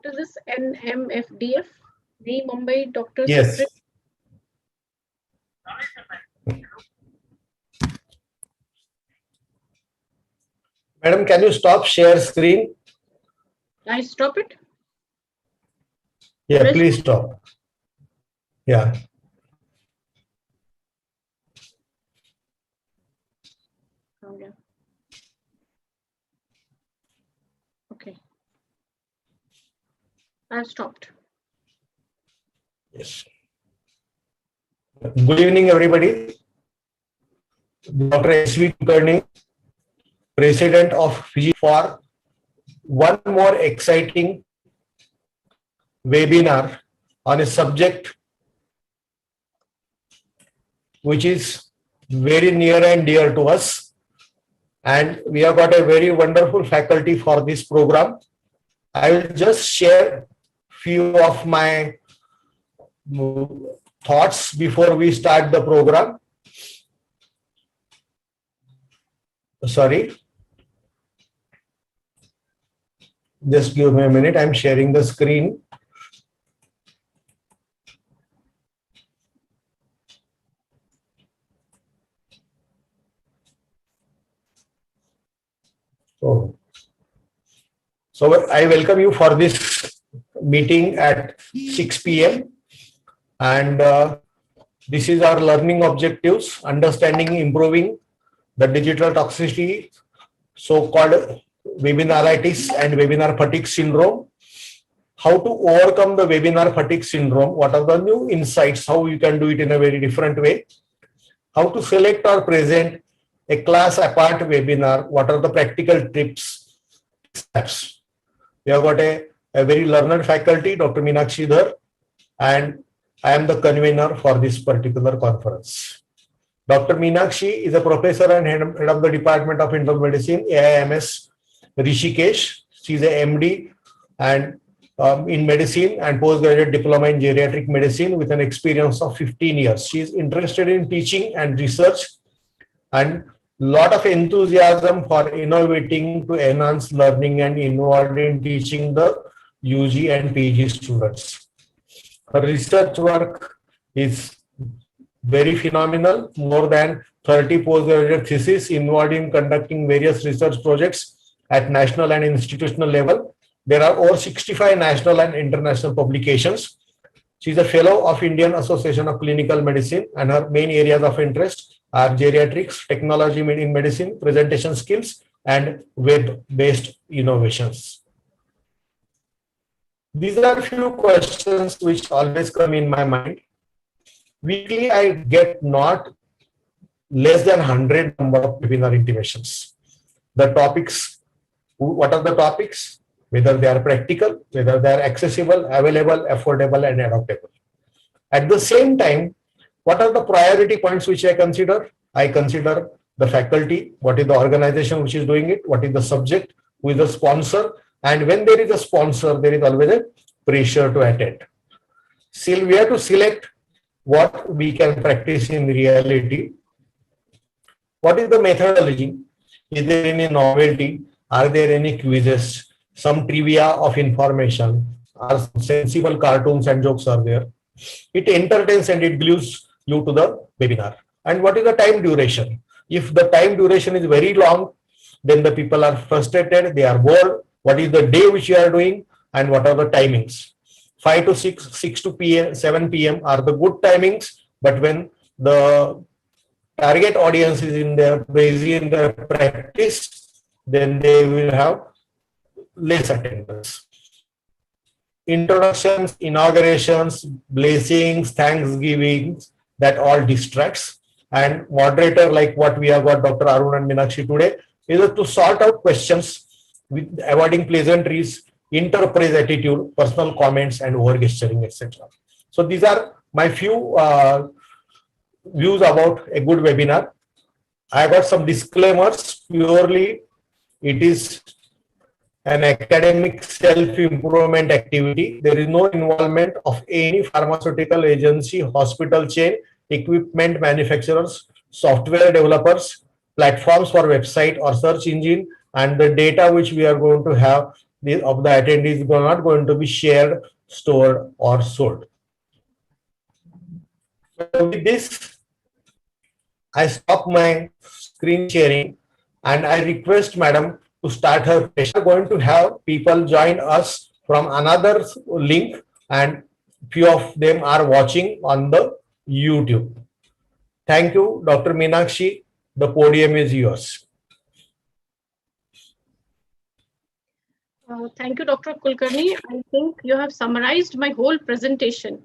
What is this NMFDF? The Mumbai Doctors. Yes. Madam, can you stop share screen? I stop it? Yeah, please stop. Yeah. Okay. Okay. I've stopped. Yes. Good evening, everybody. Dr.S.V.Kulkarni, President of Fiji, for one more exciting webinar on a subject which is very near and dear to us. And we have got a very wonderful faculty for this program. I will just share few of my thoughts before we start the program. Sorry. Just give me a minute. I'm sharing the screen. So I welcome you for this meeting at 6 p.m. And this is our learning objectives: understanding, improving the digital toxicity, so-called Webin-iritis and webinar fatigue syndrome. How to overcome the webinar fatigue syndrome? What are the new insights? How you can do it in a very different way? How to select or present a class apart webinar? What are the practical tips, steps? We have got a very learned faculty, Dr. Minakshi Dhar, and I am the convener for this particular conference. Dr. Minakshi is a professor and head of the Department of Internal Medicine, AIIMS-Rishikesh. She is a MD and in medicine and postgraduate diploma in geriatric medicine with an experience of 15 years. She is interested in teaching and research and lot of enthusiasm for innovating to enhance learning and involved in teaching the UG and PG students. Her research work is very phenomenal. More than 30 postgraduate theses involved in conducting various research projects at national and institutional level. There are over 65 national and international publications. She is a fellow of Indian Association of Clinical Medicine, and her main areas of interest are geriatrics, technology in medicine, presentation skills, and web-based innovations. These are a few questions which always come in my mind. Weekly, I get not less than 100 number of webinar intimations. The topics, what are the topics? Whether they are practical, whether they are accessible, available, affordable, and adaptable. At the same time, what are the priority points which I consider? I consider the faculty, what is the organization which is doing it, what is the subject, who is the sponsor, and when there is a sponsor, there is always a pressure to attend. Still, we have to select what we can practice in reality. What is the methodology? Is there any novelty? Are there any quizzes? Some trivia of information? Are sensible cartoons and jokes are there? It entertains and it glues you to the webinar. And what is the time duration? If the time duration is very long, then the people are frustrated, they are bored. What is the day which you are doing and what are the timings? 5 to 6, 6 to PM, 7 PM are the good timings, but when the target audience is in their busy in their practice, then they will have less attendance. Introductions, inaugurations, blessings, thanksgivings, that all distracts. And moderator, like what we have got Dr. Arun and Minakshi today, is to sort out questions with avoiding pleasantries, interpraise attitude, personal comments, and over gesturing, etc. So these are my few views about a good webinar. I got some disclaimers. Purely, it is an academic self-improvement activity. There is no involvement of any pharmaceutical agency, hospital chain, equipment manufacturers, software developers, platforms for website or search engine, and the data which we are going to have of the attendees are not going to be shared, stored, or sold. So with this, I stop my screen sharing and I request Madam to start her presentation. We are going to have people join us from another link, and few of them are watching on the YouTube. Thank you, Dr. Minakshi. The podium is yours. Thank you, Dr. Kulkarni. I think you have summarized my whole presentation.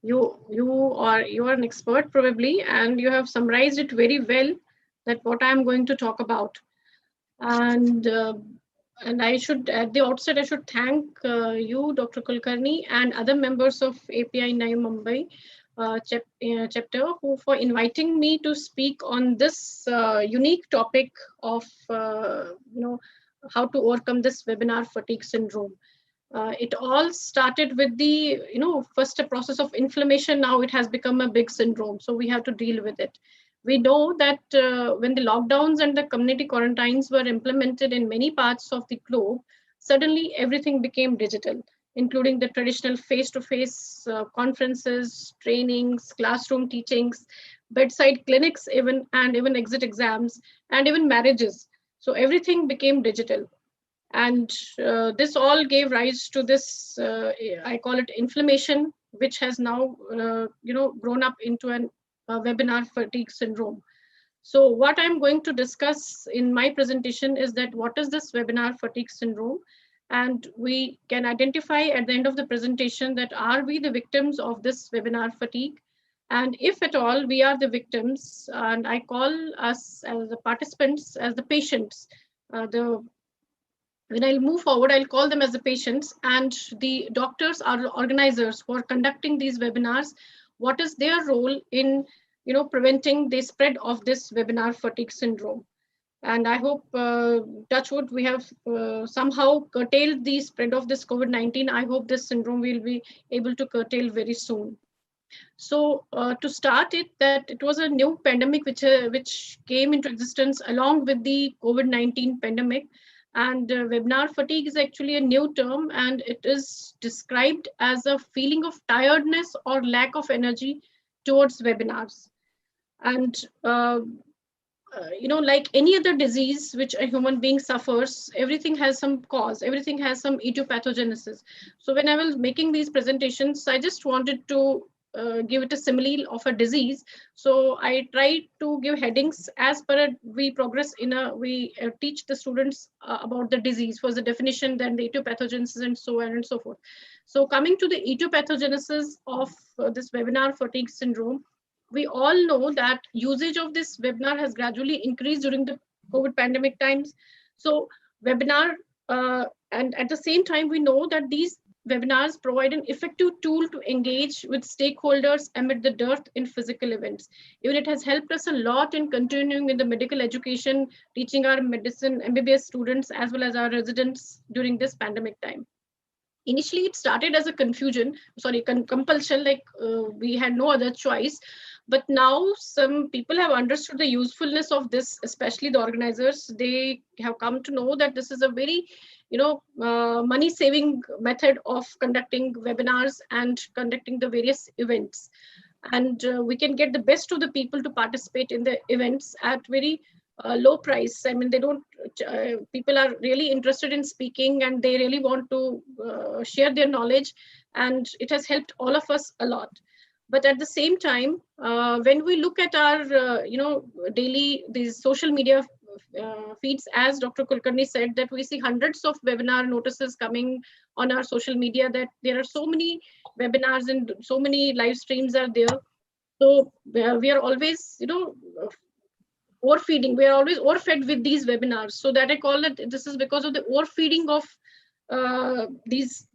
You are an expert probably, and you have summarized it very well. That what I am going to talk about, and I should at the outset I should thank you, Dr. Kulkarni, and other members of API-NIIM Mumbai chapter who for inviting me to speak on this unique topic of how to overcome this webinar fatigue syndrome. It all started with the first a process of inflammation. Now it has become a big syndrome, so we have to deal with it. We know that when the lockdowns and the community quarantines were implemented in many parts of the globe, suddenly everything became digital, including the traditional face-to-face conferences, trainings, classroom teachings, bedside clinics, even exit exams, and even marriages. So everything became digital. And this all gave rise to this, I call it inflammation, which has now, grown up into a webinar fatigue syndrome. So what I'm going to discuss in my presentation is that what is this webinar fatigue syndrome? And we can identify at the end of the presentation that are we the victims of this webinar fatigue? And if at all we are the victims, and I call us as the participants, as the patients, when I'll move forward, I'll call them as the patients, and the doctors are organizers who are conducting these webinars. What is their role in preventing the spread of this webinar fatigue syndrome? And I hope, touchwood, we have somehow curtailed the spread of this COVID-19. I hope this syndrome will be able to curtail very soon. So to start it, that it was a new pandemic which came into existence along with the COVID-19 pandemic. And webinar fatigue is actually a new term, and it is described as a feeling of tiredness or lack of energy towards webinars. And like any other disease which a human being suffers, everything has some cause, everything has some etiopathogenesis. So when I was making these presentations, I just wanted to give it a simile of a disease. So I tried to give headings as per we progress we teach the students about the disease. First the definition, then the etiopathogenesis, and so on and so forth. So coming to the etiopathogenesis of this webinar fatigue syndrome, we all know that usage of this webinar has gradually increased during the COVID pandemic times. So webinar, and at the same time, we know that these webinars provide an effective tool to engage with stakeholders amid the dearth in physical events. Even it has helped us a lot in continuing with the medical education, teaching our medicine MBBS students as well as our residents during this pandemic time. Initially, it started as a compulsion, like we had no other choice. But now some people have understood the usefulness of this, especially the organizers. They have come to know that this is a very, money-saving method of conducting webinars and conducting the various events. And we can get the best of the people to participate in the events at very low price. I mean, they don't, people are really interested in speaking and they really want to share their knowledge, and it has helped all of us a lot. But at the same time, when we look at our, daily, these social media feeds, as Dr. Kulkarni said, that we see hundreds of webinar notices coming on our social media, that there are so many webinars and so many live streams are there. So we are always, overfeeding. We are always overfed with these webinars. So that I call it, this is because of the overfeeding of these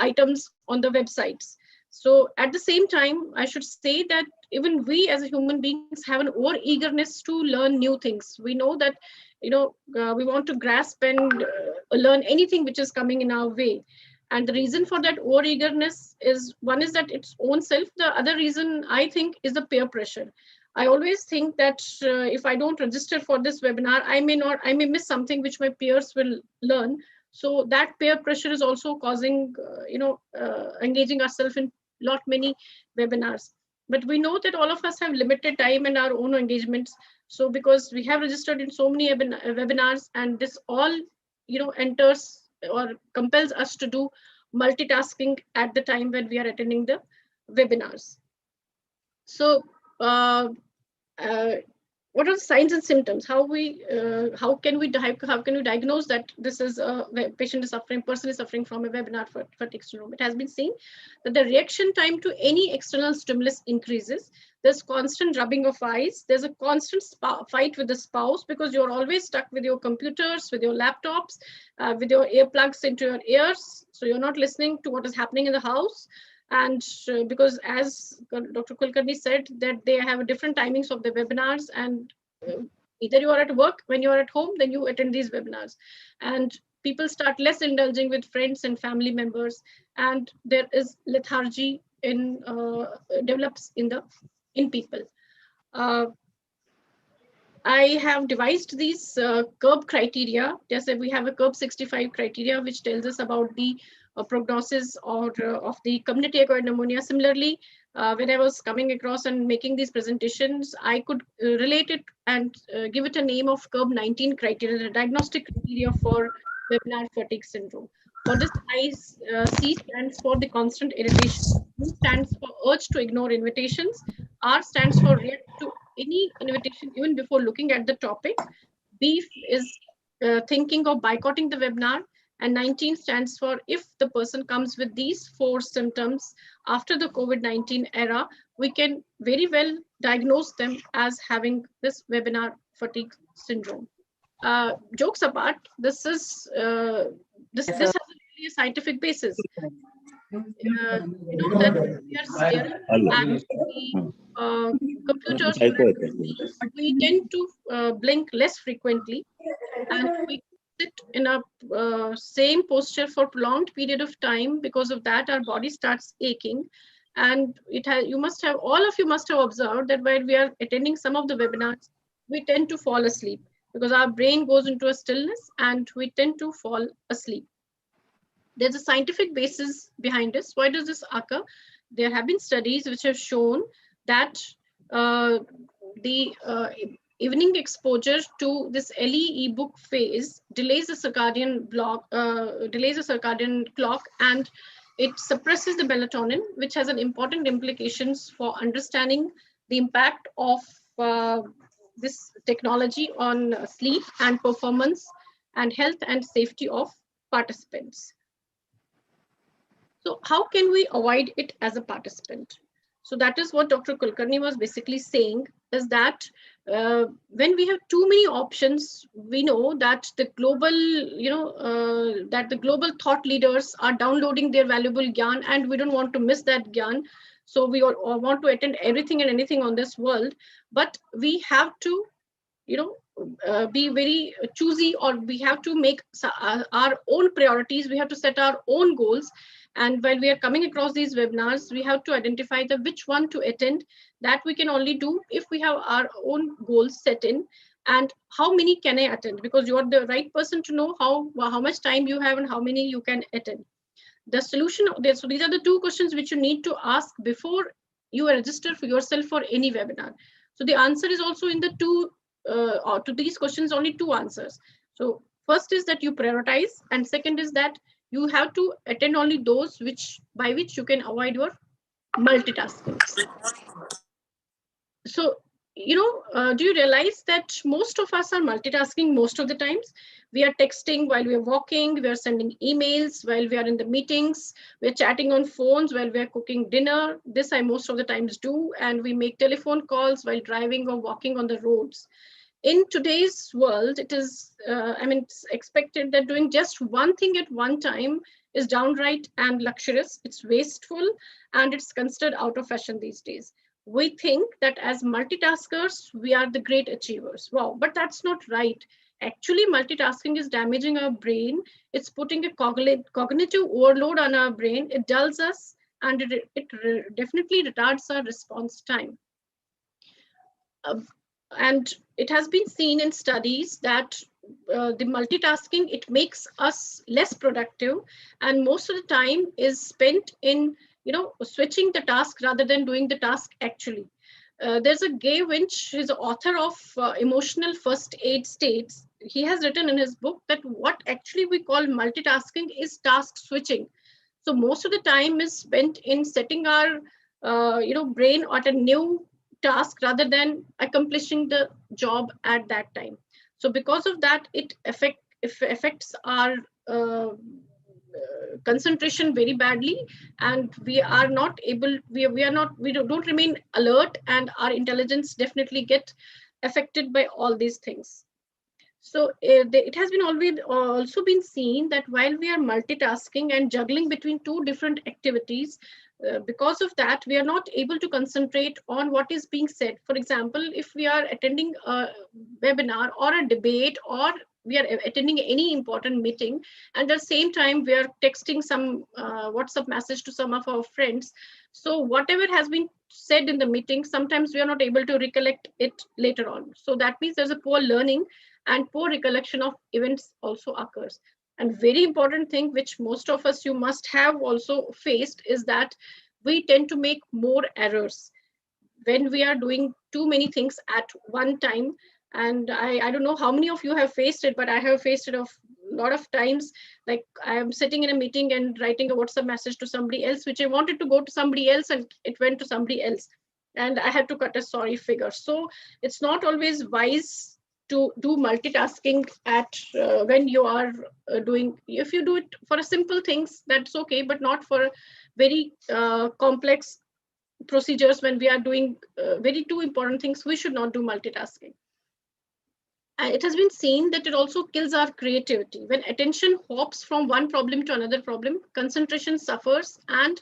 items on the websites. So at the same time, I should say that even we as human beings have an over eagerness to learn new things. We know that, we want to grasp and learn anything which is coming in our way. And the reason for that over eagerness is, one is that its own self. The other reason I think is the peer pressure. I always think that if I don't register for this webinar, I may miss something which my peers will learn. So that peer pressure is also causing, engaging ourselves in lot many webinars. But we know that all of us have limited time and our own engagements. So because we have registered in so many webinars, and this all, enters or compels us to do multitasking at the time when we are attending the webinars. So what are the signs and symptoms? How can we diagnose that this is a person is suffering from a webinar fatigue syndrome? It has been seen that the reaction time to any external stimulus increases. There's constant rubbing of eyes. There's a constant fight with the spouse because you're always stuck with your computers, with your laptops, with your earplugs into your ears. So you're not listening to what is happening in the house. And because as Dr. Kulkarni said, that they have different timings of the webinars, and either you are at work, when you are at home, then you attend these webinars. And people start less indulging with friends and family members, and there is lethargy develops in people. I have devised these CURB criteria. Just we have a CURB 65 criteria, which tells us about the prognosis of the community-acquired pneumonia. Similarly, when I was coming across and making these presentations, I could relate it and give it a name of CURB 19 criteria, the diagnostic criteria for webinar fatigue syndrome. For this, C stands for the constant irritation. U stands for urge to ignore invitations. R stands for react to any invitation even before looking at the topic. B is thinking of boycotting the webinar. And 19 stands for if the person comes with these 4 symptoms after the COVID-19 era, we can very well diagnose them as having this webinar fatigue syndrome. Jokes apart, this has a really scientific basis. That we are staring at the computers, but we tend to blink less frequently, and we sit in a same posture for prolonged period of time. Because of that, our body starts aching, and all of you must have observed that while we are attending some of the webinars, we tend to fall asleep because our brain goes into a stillness and we tend to fall asleep. There's a scientific basis behind this. Why does this occur? There have been studies which have shown that the evening exposure to this LE ebook phase delays the circadian clock, and it suppresses the melatonin, which has an important implications for understanding the impact of this technology on sleep and performance and health and safety of participants. So how can we avoid it as a participant? So that is what Dr. Kulkarni was basically saying, is that when we have too many options, we know that the global, that the global thought leaders are downloading their valuable gyan, and we don't want to miss that gyan. So we all want to attend everything and anything on this world, but we have to, be very choosy, or we have to make our own priorities. We have to set our own goals. And while we are coming across these webinars, we have to identify which one to attend. That we can only do if we have our own goals set in. And how many can I attend? Because you are the right person to know how much time you have and how many you can attend. The solution, so these are the 2 questions which you need to ask before you register for yourself for any webinar. So the answer is also in the to these questions, only 2 answers. So first is that you prioritize, and second is that you have to attend only those by which you can avoid your multitasking. So, do you realize that most of us are multitasking most of the times? We are texting while we are walking, we are sending emails while we are in the meetings, we're chatting on phones while we are cooking dinner. This I most of the times do, and we make telephone calls while driving or walking on the roads. In today's world, it is, it's expected that doing just one thing at one time is downright and luxurious. It's wasteful, and it's considered out of fashion these days. We think that as multitaskers, we are the great achievers. Wow, but that's not right. Actually, multitasking is damaging our brain. It's putting a cognitive overload on our brain. It dulls us, and it definitely retards our response time. And it has been seen in studies that the multitasking, it makes us less productive, and most of the time is spent in, switching the task rather than doing the task actually. There's a Gay Winch, who's the author of Emotional First Aid States. He has written in his book that what actually we call multitasking is task switching. So most of the time is spent in setting our, brain at a new task rather than accomplishing the job at that time. So because of that, it affects our concentration very badly, and we are not able, we don't remain alert, and our intelligence definitely get affected by all these things. So it has been always also been seen that while we are multitasking and juggling between two different activities, because of that, we are not able to concentrate on what is being said. For example, if we are attending a webinar or a debate, or we are attending any important meeting, and at the same time we are texting some WhatsApp message to some of our friends. So whatever has been said in the meeting, sometimes we are not able to recollect it later on. So that means there's a poor learning, and poor recollection of events also occurs. And very important thing, which most of us, you must have also faced, is that we tend to make more errors when we are doing too many things at one time. And I don't know how many of you have faced it, but I have faced it a lot of times. Like, I am sitting in a meeting and writing a WhatsApp message to somebody else, which I wanted to go to somebody else, and it went to somebody else, and I had to cut a sorry figure. So it's not always wise to do multitasking at when you are doing. If you do it for a simple things, that's okay, but not for very complex procedures. When we are doing very two important things, we should not do multitasking. And it has been seen that it also kills our creativity. When attention hops from one problem to another problem, concentration suffers, and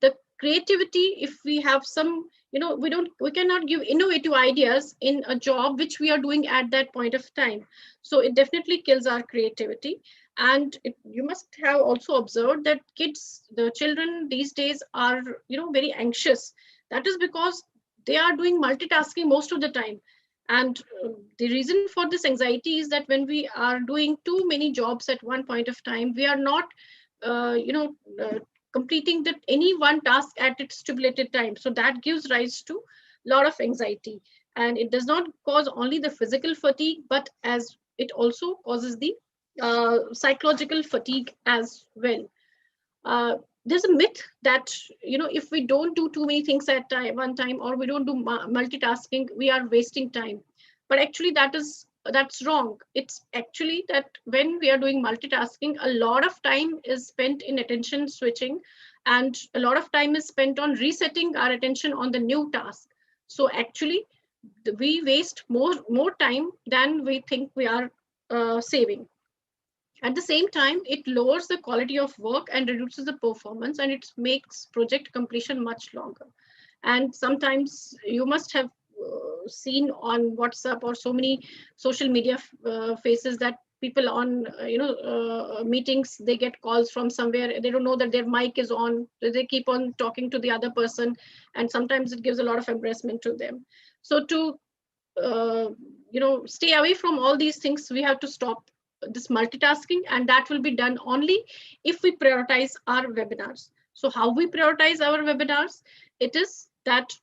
the creativity, if we have some, we cannot give innovative ideas in a job which we are doing at that point of time. So it definitely kills our creativity. And you must have also observed that the children these days are, very anxious. That is because they are doing multitasking most of the time. And the reason for this anxiety is that when we are doing too many jobs at one point of time, we are not, completing any one task at its stipulated time. So that gives rise to a lot of anxiety. And it does not cause only the physical fatigue, but as it also causes the psychological fatigue as well. There's a myth that, if we don't do too many things at one time, or we don't do multitasking, we are wasting time. But actually that's wrong. It's actually that when we are doing multitasking, a lot of time is spent in attention switching, and a lot of time is spent on resetting our attention on the new task. So actually we waste more time than we think we are saving. At the same time, it lowers the quality of work and reduces the performance, and it makes project completion much longer. And sometimes you must have seen on WhatsApp or so many social media faces that people on meetings, they get calls from somewhere, they don't know that their mic is on, they keep on talking to the other person, and sometimes it gives a lot of embarrassment to them. So to stay away from all these things, we have to stop this multitasking, and that will be done only if we prioritize our webinars. So how we prioritize our webinars? It is that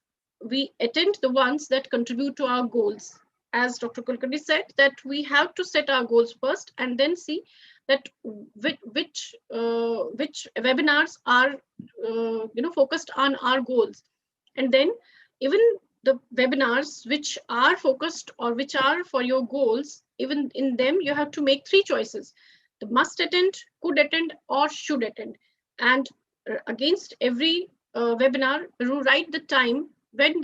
we attend the ones that contribute to our goals. As Dr. Kulkarni said, that we have to set our goals first, and then see that which webinars are focused on our goals. And then even the webinars which are focused or which are for your goals, even in them you have to make three choices: the must attend, could attend, or should attend. And against every webinar, you write the time when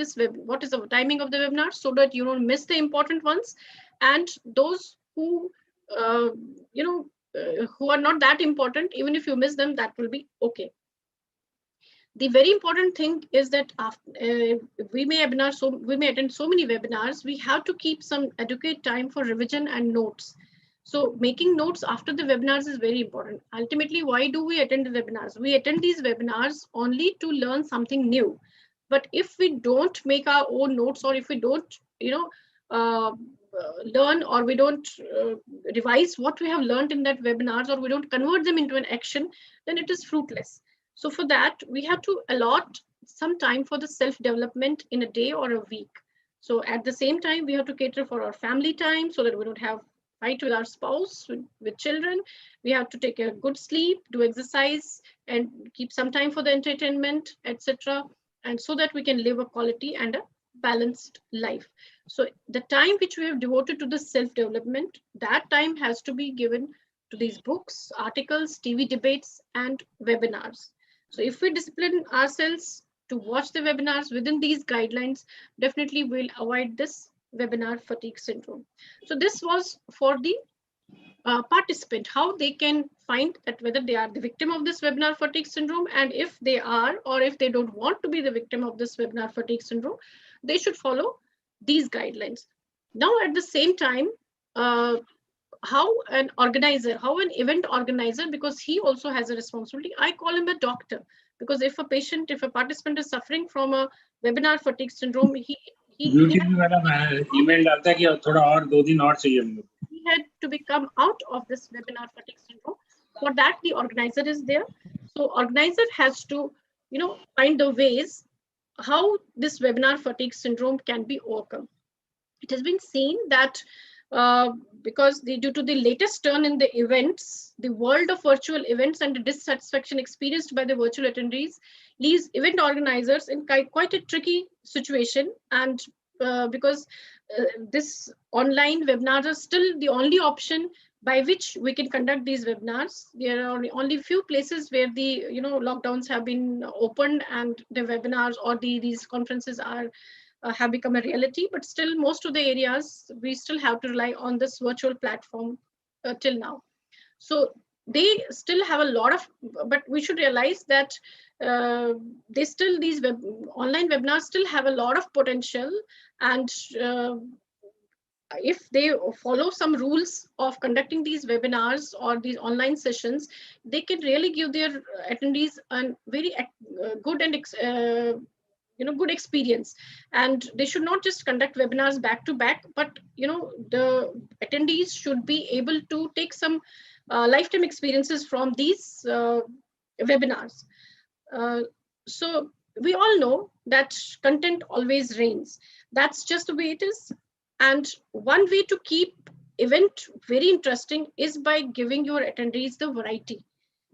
what is the timing of the webinar, so that you don't miss the important ones. And those who who are not that important, even if you miss them, that will be okay. The very important thing is that after, we may attend so many webinars, we have to keep some adequate time for revision and notes. So making notes after the webinars is very important. Ultimately, why do we attend the webinars? We attend these webinars only to learn something new. But if we don't make our own notes, or if we don't, learn, or we don't revise what we have learned in that webinars, or we don't convert them into an action, then it is fruitless. So for that, we have to allot some time for the self-development in a day or a week. So at the same time, we have to cater for our family time so that we don't have fight with our spouse, with children. We have to take a good sleep, do exercise, and keep some time for the entertainment, etc. And so that we can live a quality and a balanced life. So the time which we have devoted to the self-development, that time has to be given to these books, articles, TV debates, and webinars. So if we discipline ourselves to watch the webinars within these guidelines, definitely we'll avoid this webinar fatigue syndrome. So this was for the participant, how they can find that whether they are the victim of this webinar fatigue syndrome, and if they are, or if they don't want to be the victim of this webinar fatigue syndrome, they should follow these guidelines. Now, at the same time, how an organizer, how an event organizer, because he also has a responsibility. I call him a doctor, because if a patient, if a participant is suffering from a webinar fatigue syndrome, he had to become out of this webinar fatigue syndrome. For that, the organizer is there. So organizer has to, find the ways how this webinar fatigue syndrome can be overcome. It has been seen that because due to the latest turn in the events, the world of virtual events and the dissatisfaction experienced by the virtual attendees leaves event organizers in quite a tricky situation. And because this online webinars are still the only option by which we can conduct these webinars. There are only few places where the lockdowns have been opened and the webinars or these conferences are have become a reality, but still most of the areas we still have to rely on this virtual platform till now. So they still have a lot of, but we should realize that these online webinars still have a lot of potential, and if they follow some rules of conducting these webinars or these online sessions, they can really give their attendees a very good and good experience. And they should not just conduct webinars back to back, but the attendees should be able to take some lifetime experiences from these webinars. So we all know that content always reigns. That's just the way it is. And one way to keep event very interesting is by giving your attendees the variety,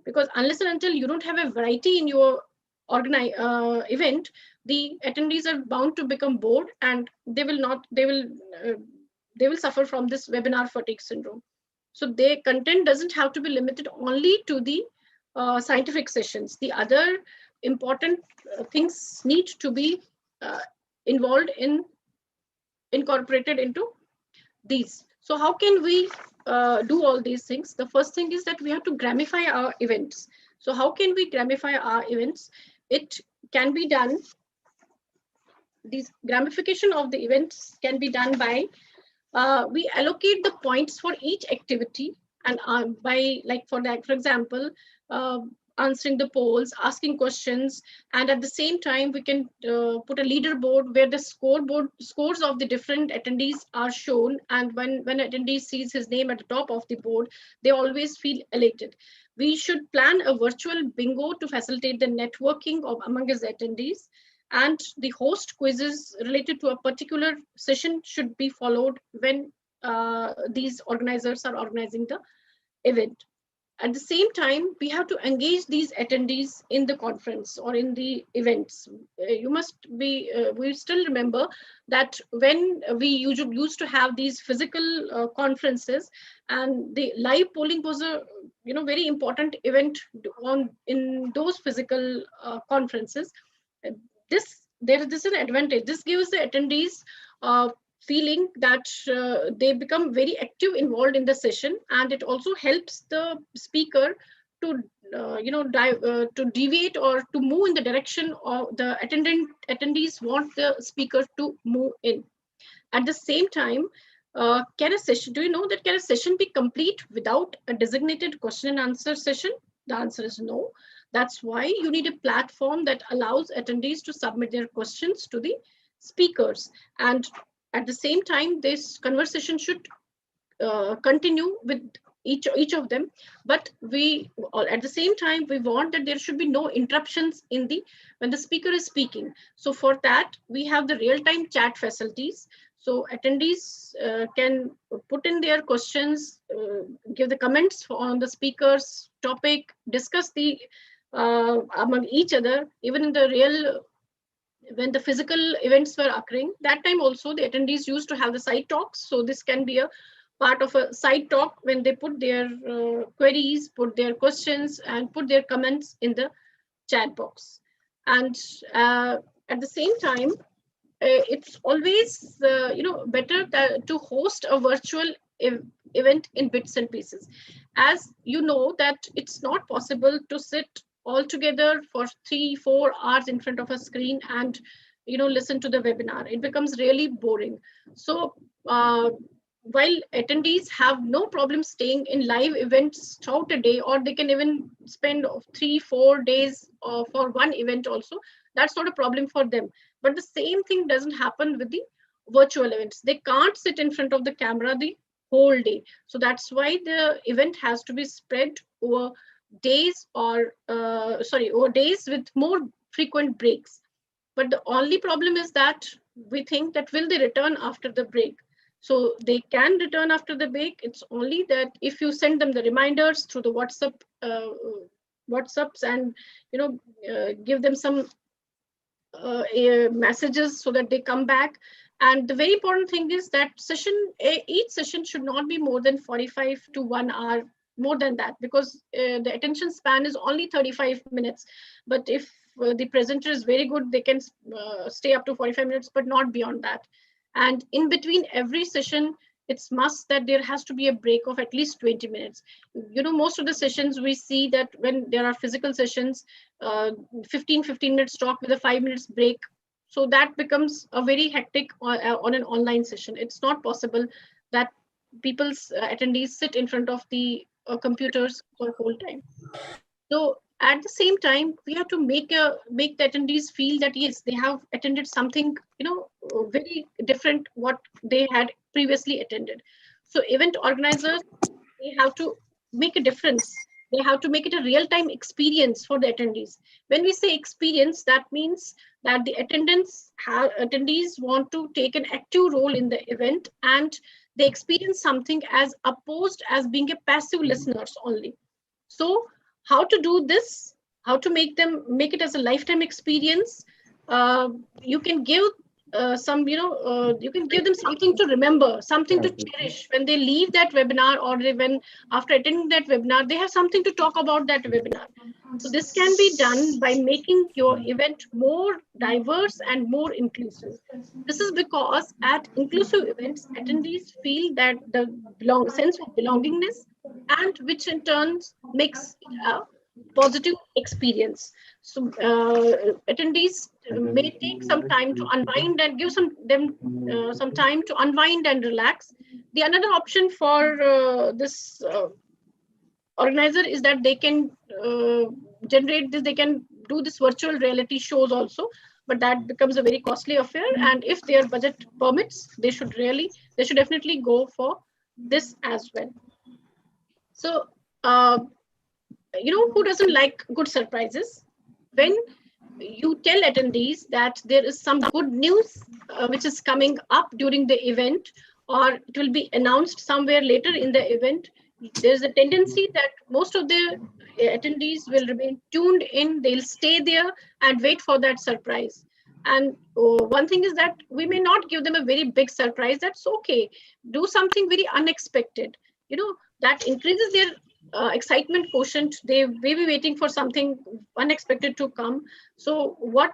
because unless and until you don't have a variety in your event, the attendees are bound to become bored, and they will suffer from this webinar fatigue syndrome. So their content doesn't have to be limited only to the scientific sessions. The other important things need to be incorporated into these. So how can we do all these things? The first thing is that we have to gamify our events. So how can we gamify our events? It can be done, this gamification of the events can be done by, we allocate the points for each activity, and by, like, for example, answering the polls, asking questions, and at the same time we can put a leaderboard where the scores of the different attendees are shown, and when attendee sees his name at the top of the board, they always feel elated. We should plan a virtual bingo to facilitate the networking among his attendees, and the host quizzes related to a particular session should be followed when these organizers are organizing the event. At the same time, we have to engage these attendees in the conference or in the events. You must be, we still remember that when we used to have these physical conferences, and the live polling was a very important event in those physical conferences. This is an advantage. This gives the attendees feeling that they become very active involved in the session, and it also helps the speaker to to deviate or to move in the direction of the attendees want the speaker to move in. At the same time, can a session be complete without a designated question and answer session? The answer is no. That's why you need a platform that allows attendees to submit their questions to the speakers. And at the same time, this conversation should continue with each of them, but at the same time we want that there should be no interruptions in the when the speaker is speaking. So for that we have the real-time chat facilities, so attendees can put in their questions, give the comments on the speaker's topic, discuss the among each other. Even in the real, when the physical events were occurring, that time also the attendees used to have the side talks. So this can be a part of a side talk when they put their queries, put their questions, and put their comments in the chat box. And at the same time, it's always better to host a virtual event in bits and pieces. As you know that it's not possible to sit all together for 3-4 hours in front of a screen and listen to the webinar. It becomes really boring. So while attendees have no problem staying in live events throughout a day, or they can even spend 3-4 days for one event also, that's not a problem for them. But the same thing doesn't happen with the virtual events. They can't sit in front of the camera the whole day. So that's why the event has to be spread over days, or over days with more frequent breaks. But the only problem is that we think that will they return after the break? So they can return after the break. It's only that if you send them the reminders through the WhatsApps, and give them some messages so that they come back. And the very important thing is that each session should not be more than 45 to 1 hour, more than that, because the attention span is only 35 minutes. But if the presenter is very good, they can stay up to 45 minutes, but not beyond that. And in between every session, it's must that there has to be a break of at least 20 minutes. Most of the sessions we see that when there are physical sessions, 15 minutes talk with a 5 minutes break. So that becomes a very hectic on an online session. It's not possible that people's attendees sit in front of the computers for the whole time. So at the same time, we have to make the attendees feel that yes, they have attended something very different what they had previously attended. So event organizers, they have to make a difference. They have to make it a real-time experience for the attendees. When we say experience, that means that the attendees want to take an active role in the event, and they experience something as opposed as being a passive listeners only. So how to do this, how to make it as a lifetime experience. You can give you can give them something to remember, something to cherish when they leave that webinar, or when after attending that webinar, they have something to talk about that webinar. So this can be done by making your event more diverse and more inclusive. This is because at inclusive events, attendees feel that the sense of belongingness, and which in turn makes it a positive experience. So attendees may take some time to unwind and give some time to unwind and relax. The another option for this organizer is that they can generate this, they can do this virtual reality shows also, but that becomes a very costly affair. And if their budget permits, they should definitely go for this as well. So who doesn't like good surprises? When you tell attendees that there is some good news which is coming up during the event, or it will be announced somewhere later in the event, there's a tendency that most of the attendees will remain tuned in. They'll stay there and wait for that surprise. And one thing is that we may not give them a very big surprise. That's okay. Do something very unexpected. That increases their excitement quotient. They may be waiting for something unexpected to come. So what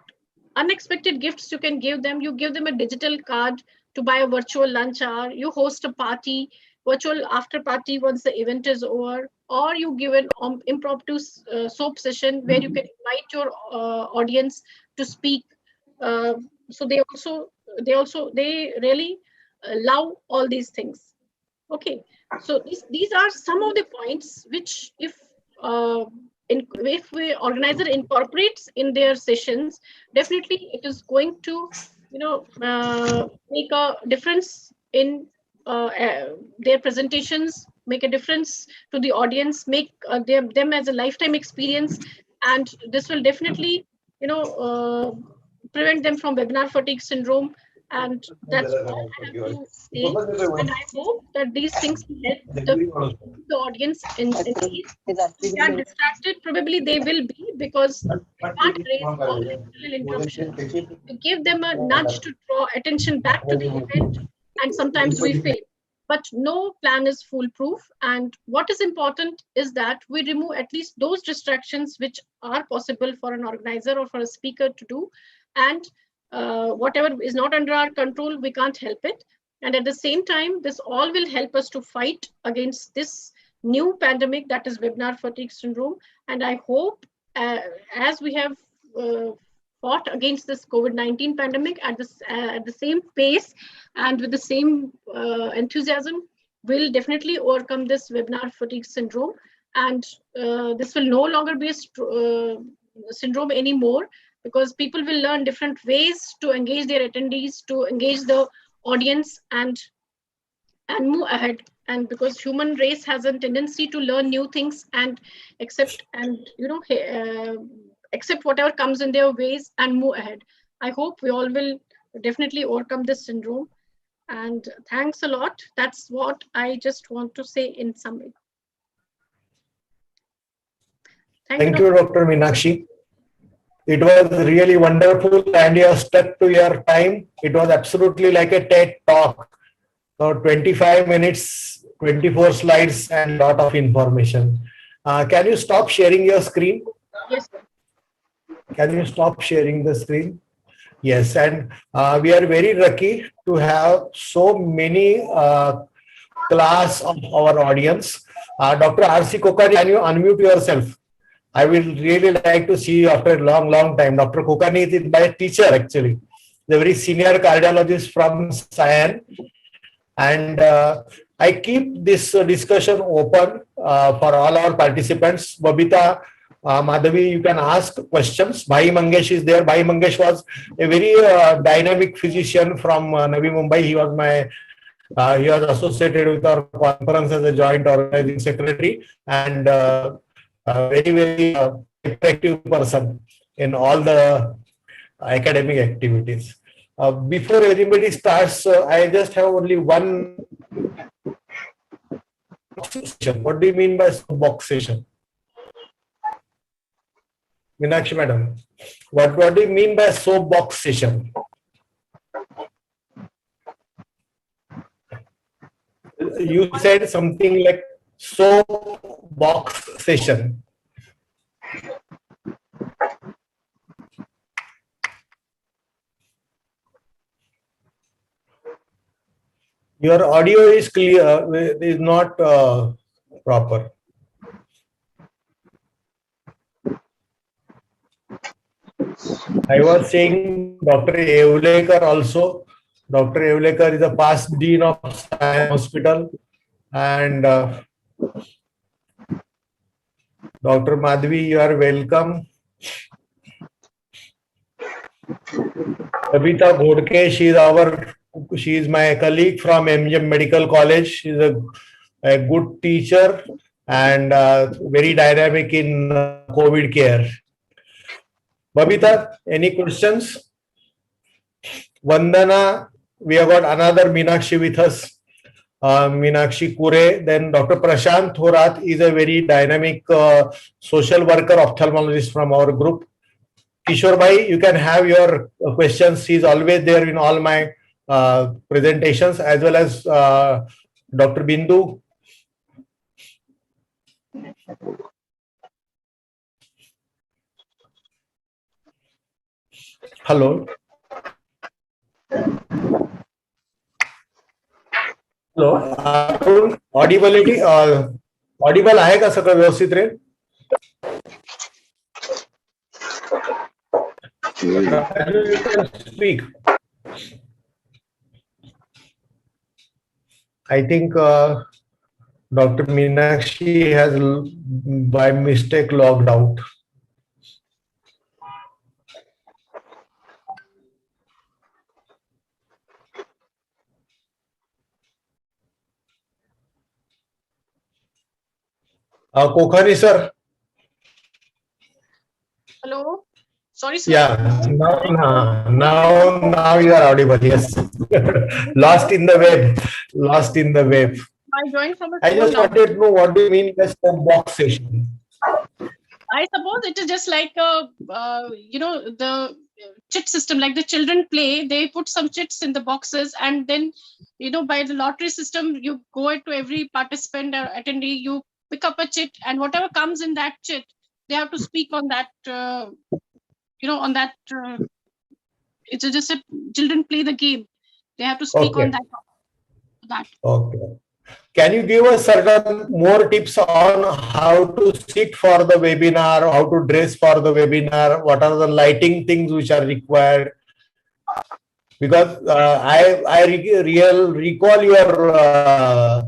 unexpected gifts you can give them? You give them a digital card to buy a virtual lunch hour. You host a party, virtual after party once the event is over, or you give an impromptu soap session where you can invite your audience to speak. So they really love all these things. Okay, so these are some of the points which if the organizer incorporates in their sessions, definitely it is going to make a difference in their presentations, make a difference to the audience, make them as a lifetime experience, and this will definitely, prevent them from webinar fatigue syndrome. And that's all I have to say. And I hope that these things will help the audience in ease. If they are distracted, probably they will be, because we can't erase all external interruptions. We give them a nudge to draw attention back to the event, and sometimes we fail. But no plan is foolproof. And what is important is that we remove at least those distractions which are possible for an organizer or for a speaker to do. And whatever is not under our control, we can't help it. And at the same time, this all will help us to fight against this new pandemic, that is webinar fatigue syndrome. And I hope, as we have fought against this COVID-19 pandemic at the same pace and with the same enthusiasm, will definitely overcome this webinar fatigue syndrome. And this will no longer be a syndrome anymore, because people will learn different ways to engage their attendees, to engage the audience, and move ahead. And because human race has a tendency to learn new things and accept whatever comes in their ways and move ahead. I hope we all will definitely overcome this syndrome. And thanks a lot. That's what I just want to say in summary. Thank you, Dr. Minakshi. It was really wonderful, and you have stuck to your time. It was absolutely like a TED talk. So 25 minutes, 24 slides, and a lot of information. Can you stop sharing your screen? Yes, sir. Can you stop sharing the screen? Yes, and we are very lucky to have so many class of our audience. Dr. R.C. Kulkarni, can you unmute yourself? I will really like to see you after a long time. Dr. Kulkarni is my teacher, actually. The very senior cardiologist from SIAN. And I keep this discussion open for all our participants. Babita, Madhavi, you can ask questions. Bhai Mangesh is there. Bhai Mangesh was a very dynamic physician from Navi Mumbai. He was he was associated with our conference as a joint organizing secretary, and very effective person in all the academic activities. Before everybody starts, I just have only one session. What do you mean by box session? Minakshi madam, what do you mean by soapbox session? You said something like soapbox session. Your audio is clear, is not proper. I was saying Dr. Evlekar also. Dr. Evlekar is a past dean of Science Hospital, and Dr. Madhvi, you are welcome. Babita Ghodke, she is my colleague from MGM Medical College. She is a good teacher and very dynamic in COVID care. Babita, any questions? Vandana, we have got another Minakshi with us, Minakshi Kure. Then Dr. Prashant Thorat is a very dynamic social worker, ophthalmologist from our group. Kishore Bhai, you can have your questions. He is always there in all my presentations, as well as Dr. Bindu. Hello. Hello. Audibility, audible आहे का सगळं व्यवस्थित रे? You can speak. I think Dr. Minakshi has by mistake logged out. Kulkarni sir. Hello. Sorry, sir. Yeah, now you are audible. Yes. Lost in the web. Lost in the web. I joined from a I phone just now. wanted to know what do you mean by box session? I suppose it is just like a, the chit system, like the children play, they put some chits in the boxes, and then, by the lottery system, you go to every participant or attendee, you pick up a chit, and whatever comes in that chit, they have to speak on that, on that, it's just a children play the game. They have to speak on that. Okay. Can you give us certain more tips on how to sit for the webinar, how to dress for the webinar, what are the lighting things which are required? Because I recall your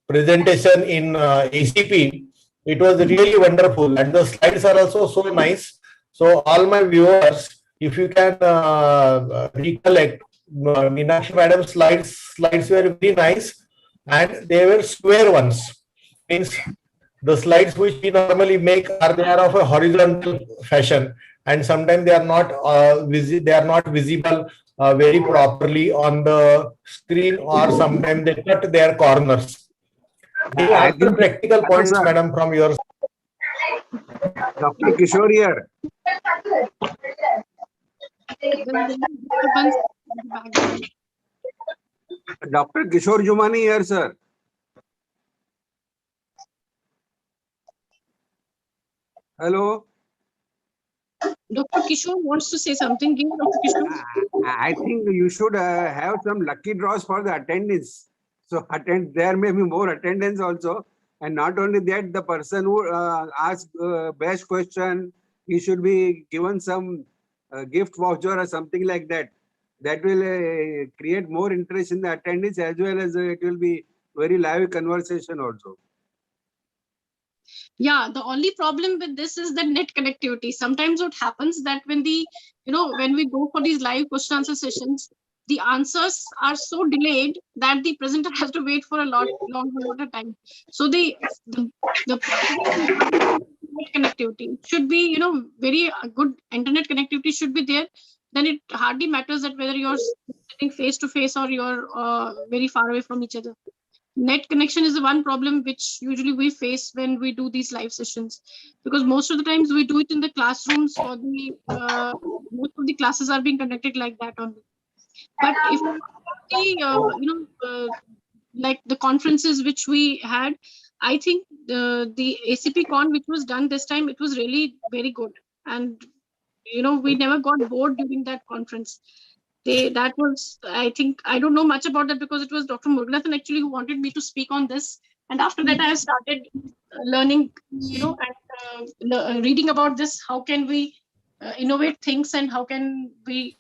presentation in ACP. It was really wonderful, and the slides are also so nice. So all my viewers, if you can recollect, Minakshi Madam's slides were very nice, and they were square ones. Means the slides which we normally make they are of a horizontal fashion, and sometimes they are not visible very properly on the screen, or sometimes they cut their corners. Any other practical points, madam, from your Dr. Kishore here. Dr. Kishore Jumani here, sir. Hello. Dr. Kishore wants to say something. Give Dr. Kishore. I think you should have some lucky draws for the attendees. So there may be more attendance also. And not only that, the person who asks best question, he should be given some gift voucher or something like that. That will create more interest in the attendees, as well as it will be very live conversation also. Yeah, the only problem with this is the net connectivity. Sometimes what happens that when when we go for these live question answer sessions, the answers are so delayed that the presenter has to wait for a longer time. So the net connectivity should be, very good internet connectivity should be there. Then it hardly matters that whether you're sitting face to face or you're very far away from each other. Net connection is the one problem which usually we face when we do these live sessions, because most of the times we do it in the classrooms, or most of the classes are being conducted like that only. But if like the conferences which we had, I think the ACP Con which was done this time, it was really very good, and we never got bored during that conference. That was, I think, I don't know much about that because it was Dr. Muruganathan actually who wanted me to speak on this. And after that, I have started learning, and reading about this. How can we innovate things, and how can we,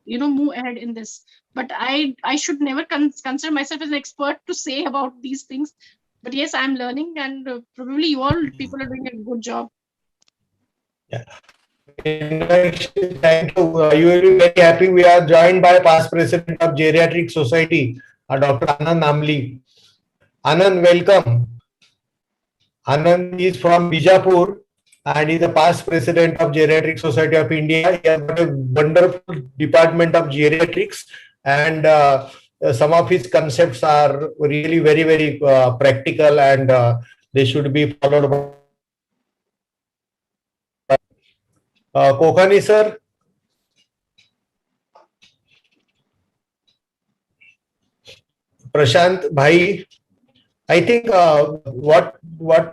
move ahead in this? But I should never consider myself as an expert to say about these things. But yes, I'm learning, and probably you all people are doing a good job. Yeah. Thank you. You will be very happy. We are joined by past president of Geriatric Society, Dr. Anand Amli. Anand, welcome. Anand is from Bijapur and is the past president of Geriatric Society of India. He has got a wonderful department of geriatrics, and some of his concepts are really very, very practical, and they should be followed by Kulkarni sir. Prashant Bhai, I think what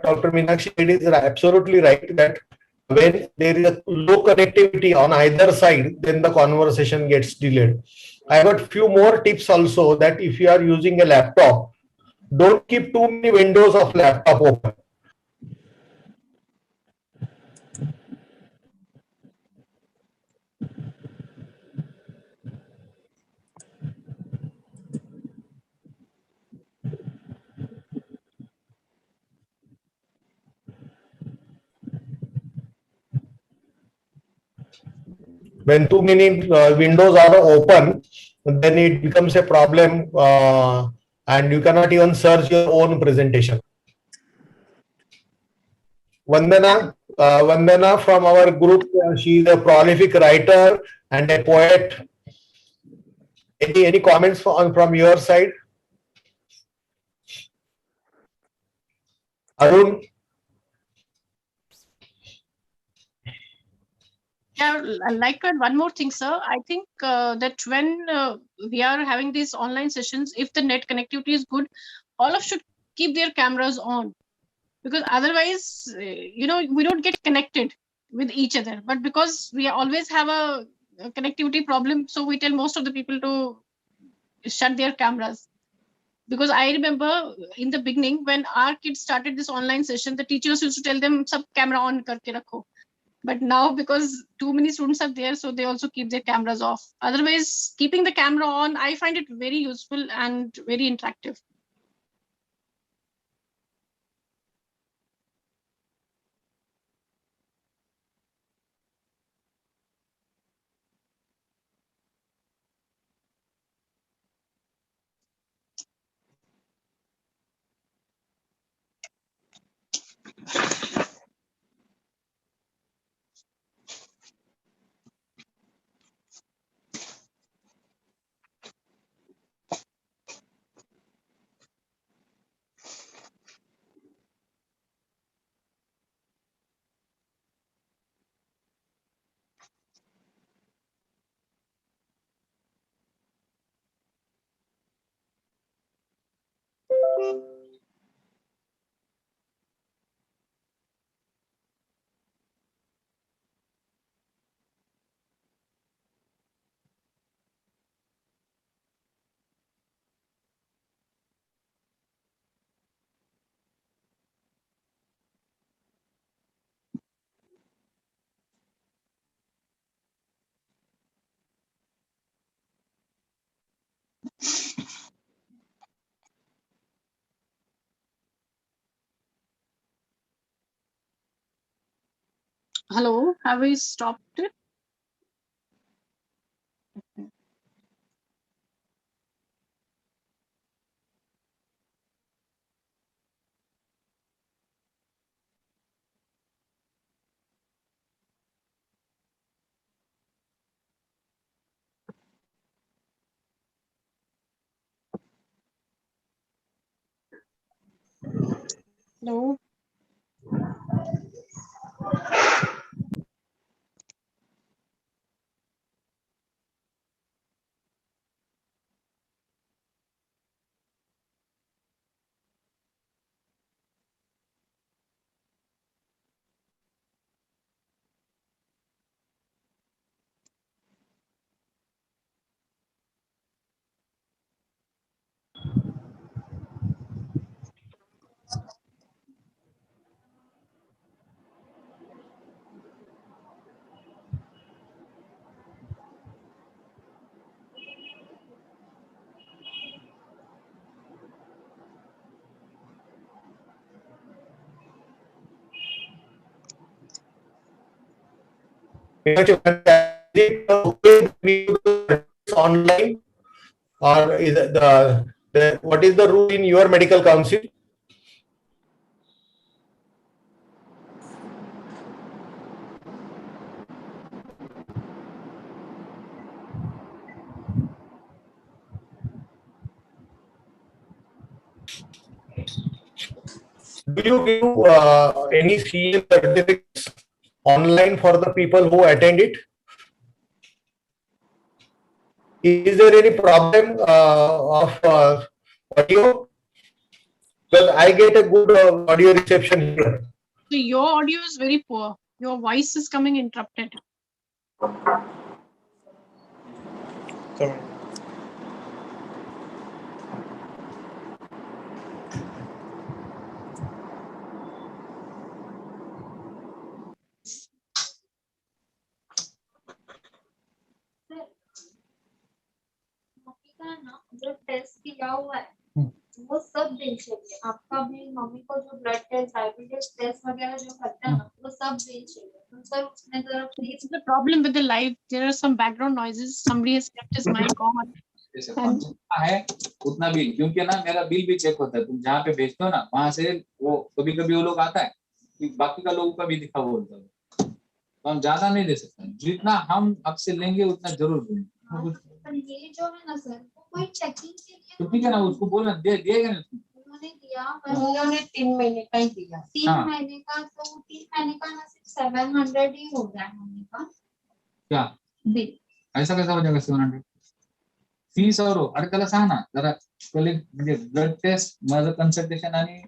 Dr. Minakshi did is absolutely right, that when there is a low connectivity on either side, then the conversation gets delayed. I got few more tips also, that if you are using a laptop, don't keep too many windows of laptop open. When too many windows are open, then it becomes a problem, and you cannot even search your own presentation. Vandana from our group, she is a prolific writer and a poet. Any comments from your side? Arun? Yeah, I'd like to add one more thing, sir. I think that when we are having these online sessions, if the net connectivity is good, all of should keep their cameras on, because otherwise, we don't get connected with each other. But because we always have a connectivity problem, so we tell most of the people to shut their cameras. Because I remember in the beginning when our kids started this online session, the teachers used to tell them sub camera on karke rakho. But now because too many students are there, so they also keep their cameras off. Otherwise, keeping the camera on, I find it very useful and very interactive. Hello, have we stopped it? No. Online, or is it what is the rule in your medical council? Do you give any CA certificates online for the people who attend it? Is there any problem of audio? Well, I get a good audio reception here. So your audio is very poor. Your voice is coming interrupted. Sorry. जो test किया हुआ है वो सब देख लीजिए, आपका भी मम्मी को जो ब्लड टेस्ट डायबिटीज टेस्ट वगैरह जो करता है ना वो सब देख लीजिए। तो सर उसमें जरा It's the problem with the live. There are some background noises. Somebody has kept his mic on. जैसे जितना है उतना बिल, क्योंकि ना मेरा बिल भी चेक होता है, तुम जहाँ पे भेजते हो ना वहां से वो कभी कभी वो लोग आता है कि बाकी का लोगों का भी दिखा बोलता है, तो हम ज्यादा नहीं दे सकते, जितना हम आपसे लेंगे उतना जरूर देंगे। पर ये जो है ना सर, वो कोई चेकिंग के लिए तो ठीक है ना, उसको बोलना दिएगा ना, उन्होंने दिया, उन्होंने 3 महीने का ही दिया। 3 हाँ। महीने का, तो 3 महीने का ना सिर्फ 700 ही हो गया मम्मी का क्या बिल। ऐसा कैसा हो जाएगा 700 फीस? और अरे त्याला सांग ना जरा, म्हणजे ब्लड टेस्ट, माझं कन्सल्टेशन आणि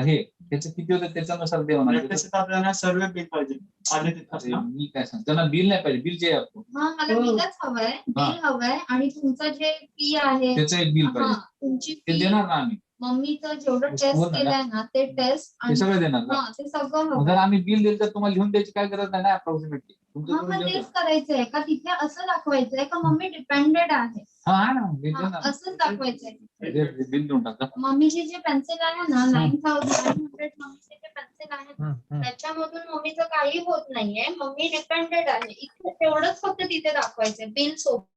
हे त्याचं किती होतं त्याच्यानुसार दे म्हणा. आपल्याला सर्व बिल पाहिजे आले अरे मी काय सांग, त्यांना बिल नाही पाहिजे, बिल जे आपको हा, मला बिलच हवंय, बिल हवंय, आणि तुमचं जे फी आहे त्याचं एक बिल पाहिजे, तुमची ते फी, देणार ना आम्ही, मम्मीचं जेवढं उसको टेस्ट बोल ना. केलंय ना ते टेस्ट ते सगळं देणार ना. ते सगळं मग हवं. जर आम्ही बिल दिलं तर तुम्हाला लिहून द्यायची काय गरज नाही ना अप्रॉक्सिमेटली. हा, मग तेच करायचंय का तिथे असं दाखवायचंय का मम्मी डिपेंडेड आहे, हा ना, बिल देणार, असंच दाखवायचंय. बिल देऊन टाका. मम्मीची जे पेन्सिल आहे ना 9900, मम्मीचे जे पेन्सिल आहे ना, हम्म. त्याच्यामधून मम्मीचं काही होत नाहीये, मम्मी डिपेंडेड आहे, इथे तेवढंच फक्त तिथे दाखवायचंय बिल सोबत.